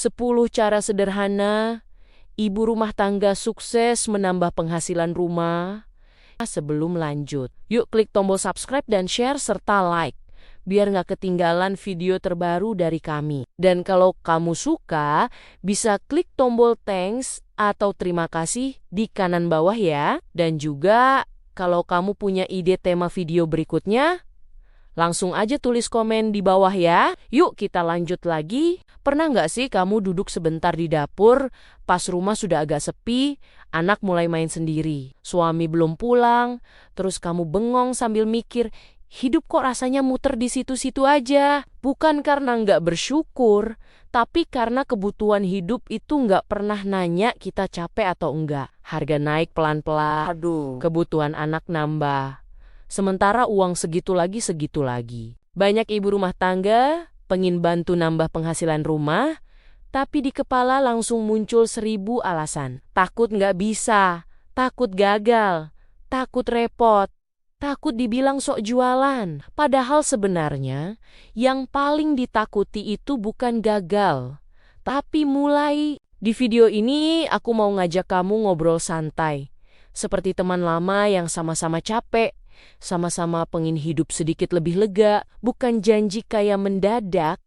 10 cara sederhana ibu rumah tangga sukses menambah penghasilan rumah. Sebelum lanjut, yuk klik tombol subscribe dan share serta like, biar nggak ketinggalan video terbaru dari kami. Dan kalau kamu suka, bisa klik tombol thanks atau terima kasih di kanan bawah ya. Dan juga kalau kamu punya ide tema video berikutnya, langsung aja tulis komen di bawah ya. Yuk kita lanjut lagi. Pernah nggak sih kamu duduk sebentar di dapur, pas rumah sudah agak sepi, anak mulai main sendiri, suami belum pulang, terus kamu bengong sambil mikir, hidup kok rasanya muter di situ-situ aja. Bukan karena nggak bersyukur, tapi karena kebutuhan hidup itu nggak pernah nanya kita capek atau enggak. Harga naik pelan-pelan, kebutuhan anak nambah. Sementara uang segitu lagi. Banyak ibu rumah tangga pengen bantu nambah penghasilan rumah, tapi di kepala langsung muncul 1000 alasan. Takut nggak bisa, takut gagal, takut repot, takut dibilang sok jualan. Padahal sebenarnya yang paling ditakuti itu bukan gagal, tapi mulai. Di video ini aku mau ngajak kamu ngobrol santai, seperti teman lama yang sama-sama capek, sama-sama pengen hidup sedikit lebih lega, bukan janji kayak mendadak,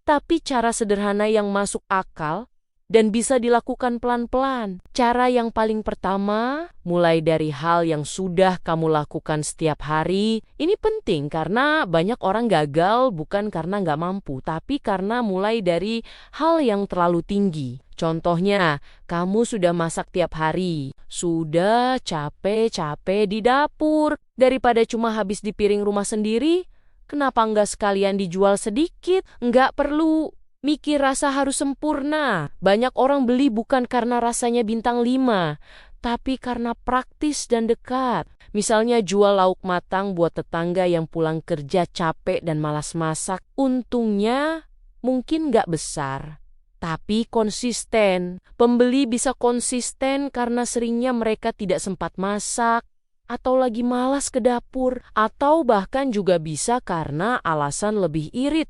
tapi cara sederhana yang masuk akal dan bisa dilakukan pelan-pelan. Cara yang paling pertama, mulai dari hal yang sudah kamu lakukan setiap hari. Ini penting karena banyak orang gagal bukan karena nggak mampu, tapi karena mulai dari hal yang terlalu tinggi. Contohnya, kamu sudah masak tiap hari, sudah capek-capek di dapur. Daripada cuma habis di piring rumah sendiri, kenapa nggak sekalian dijual sedikit? Nggak perlu mikir rasa harus sempurna. Banyak orang beli bukan karena rasanya bintang 5, tapi karena praktis dan dekat. Misalnya jual lauk matang buat tetangga yang pulang kerja capek dan malas masak. Untungnya mungkin nggak besar, tapi konsisten. Pembeli bisa konsisten karena seringnya mereka tidak sempat masak, atau lagi malas ke dapur, atau bahkan juga bisa karena alasan lebih irit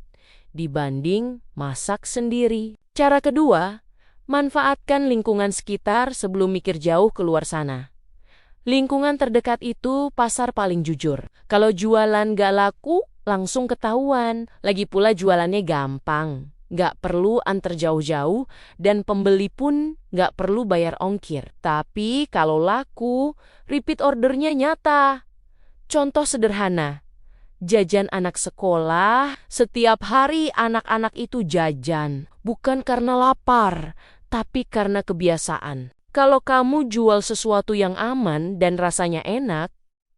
dibanding masak sendiri. Cara kedua, manfaatkan lingkungan sekitar sebelum mikir jauh keluar sana. Lingkungan terdekat itu pasar paling jujur. Kalau jualan gak laku, langsung ketahuan. Lagi pula jualannya gampang, gak perlu antar jauh-jauh, dan pembeli pun gak perlu bayar ongkir. Tapi kalau laku, repeat ordernya nyata. Contoh sederhana, jajan anak sekolah. Setiap hari anak-anak itu jajan, bukan karena lapar, tapi karena kebiasaan. Kalau kamu jual sesuatu yang aman dan rasanya enak,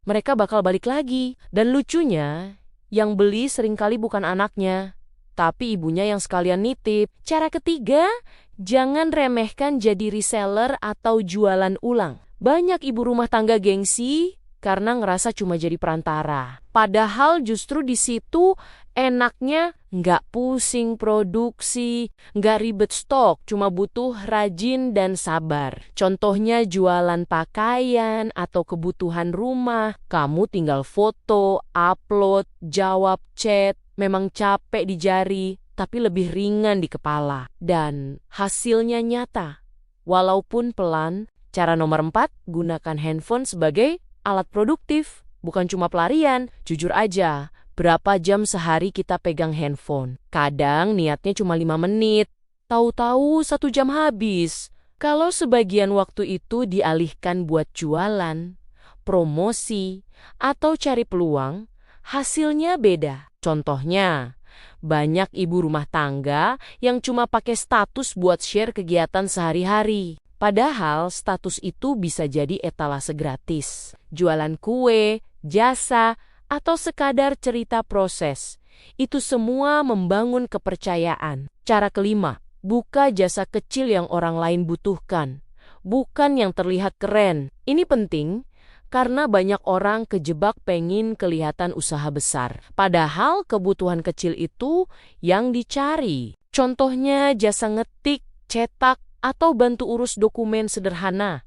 mereka bakal balik lagi. Dan lucunya, yang beli seringkali bukan anaknya, tapi ibunya yang sekalian nitip. Cara ketiga, jangan remehkan jadi reseller atau jualan ulang. Banyak ibu rumah tangga gengsi karena ngerasa cuma jadi perantara. Padahal justru di situ enaknya, nggak pusing produksi, nggak ribet stok, cuma butuh rajin dan sabar. Contohnya jualan pakaian atau kebutuhan rumah. Kamu tinggal foto, upload, jawab chat. Memang capek di jari, tapi lebih ringan di kepala. Dan hasilnya nyata. Walaupun pelan. Cara nomor 4, gunakan handphone sebagai alat produktif, bukan cuma pelarian. Jujur aja, berapa jam sehari kita pegang handphone? Kadang niatnya cuma 5 menit, tahu-tahu 1 jam habis. Kalau sebagian waktu itu dialihkan buat jualan, promosi, atau cari peluang, hasilnya beda. Contohnya, banyak ibu rumah tangga yang cuma pakai status buat share kegiatan sehari-hari. Padahal status itu bisa jadi etalase gratis. Jualan kue, jasa, atau sekadar cerita proses. Itu semua membangun kepercayaan. Cara kelima, buka jasa kecil yang orang lain butuhkan, bukan yang terlihat keren. Ini penting karena banyak orang kejebak pengen kelihatan usaha besar. Padahal kebutuhan kecil itu yang dicari. Contohnya jasa ngetik, cetak, atau bantu urus dokumen sederhana.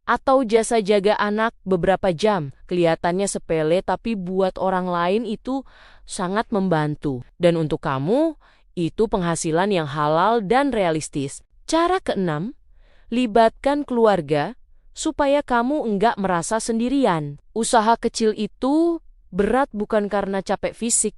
Atau jasa jaga anak beberapa jam. Kelihatannya sepele tapi buat orang lain itu sangat membantu. Dan untuk kamu, Itu penghasilan yang halal dan realistis. Cara keenam, libatkan keluarga supaya kamu enggak merasa sendirian. Usaha kecil itu berat bukan karena capek fisik,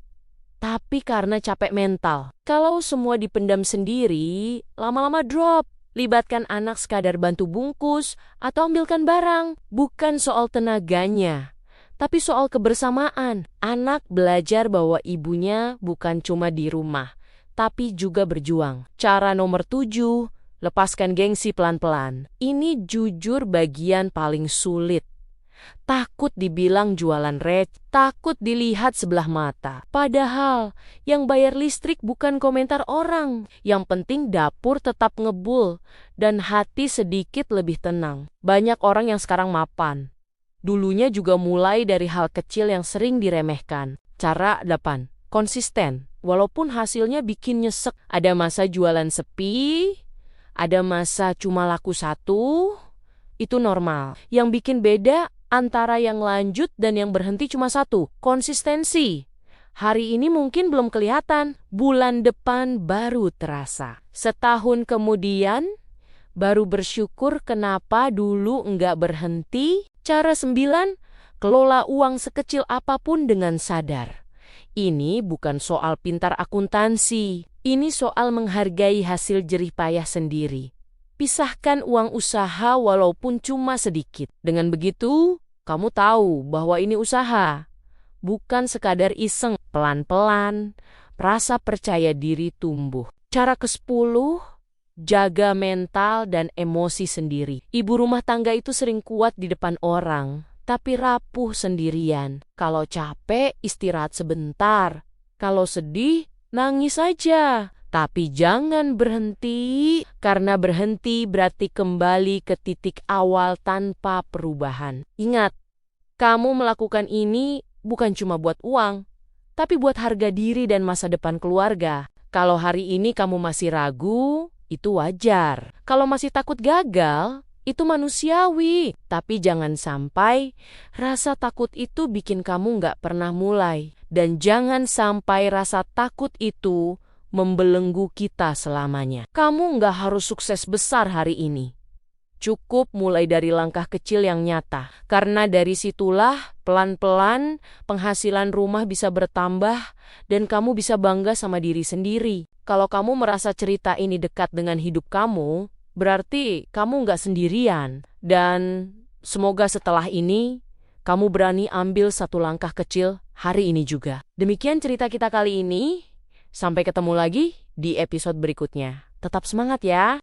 tapi karena capek mental. Kalau semua dipendam sendiri, lama-lama drop. Libatkan anak sekadar bantu bungkus atau ambilkan barang. Bukan soal tenaganya, tapi soal kebersamaan. Anak belajar bahwa ibunya bukan cuma di rumah, tapi juga berjuang. Cara nomor 7, lepaskan gengsi pelan-pelan. Ini jujur bagian paling sulit. Takut dibilang jualan takut dilihat sebelah mata. Padahal yang bayar listrik bukan komentar orang. Yang penting dapur tetap ngebul dan hati sedikit lebih tenang. Banyak orang yang sekarang mapan. Dulunya juga mulai dari hal kecil yang sering diremehkan. Cara 8, konsisten. Walaupun hasilnya bikin nyesek. Ada masa jualan sepi, ada masa cuma laku 1, itu normal. Yang bikin beda antara yang lanjut dan yang berhenti cuma 1, konsistensi. Hari ini mungkin belum kelihatan, bulan depan baru terasa. Setahun kemudian, baru bersyukur kenapa dulu enggak berhenti. Cara 9, kelola uang sekecil apapun dengan sadar. Ini bukan soal pintar akuntansi, ini soal menghargai hasil jerih payah sendiri. Pisahkan uang usaha walaupun cuma sedikit. Dengan begitu, kamu tahu bahwa ini usaha, bukan sekadar iseng. Pelan-pelan, rasa percaya diri tumbuh. Cara ke-10, jaga mental dan emosi sendiri. Ibu rumah tangga itu sering kuat di depan orang, tapi rapuh sendirian. Kalau capek, istirahat sebentar. Kalau sedih, nangis saja. Tapi jangan berhenti, karena berhenti berarti kembali ke titik awal tanpa perubahan. Ingat, kamu melakukan ini bukan cuma buat uang, tapi buat harga diri dan masa depan keluarga. Kalau hari ini kamu masih ragu, itu wajar. Kalau masih takut gagal, itu manusiawi. Tapi jangan sampai rasa takut itu bikin kamu nggak pernah mulai. Dan jangan sampai rasa takut itu membelenggu kita selamanya. Kamu nggak harus sukses besar hari ini. Cukup mulai dari langkah kecil yang nyata. Karena dari situlah pelan-pelan penghasilan rumah bisa bertambah dan kamu bisa bangga sama diri sendiri. Kalau kamu merasa cerita ini dekat dengan hidup kamu, berarti kamu nggak sendirian. Dan semoga setelah ini, kamu berani ambil satu langkah kecil hari ini juga. Demikian cerita kita kali ini. Sampai ketemu lagi di episode berikutnya. Tetap semangat ya!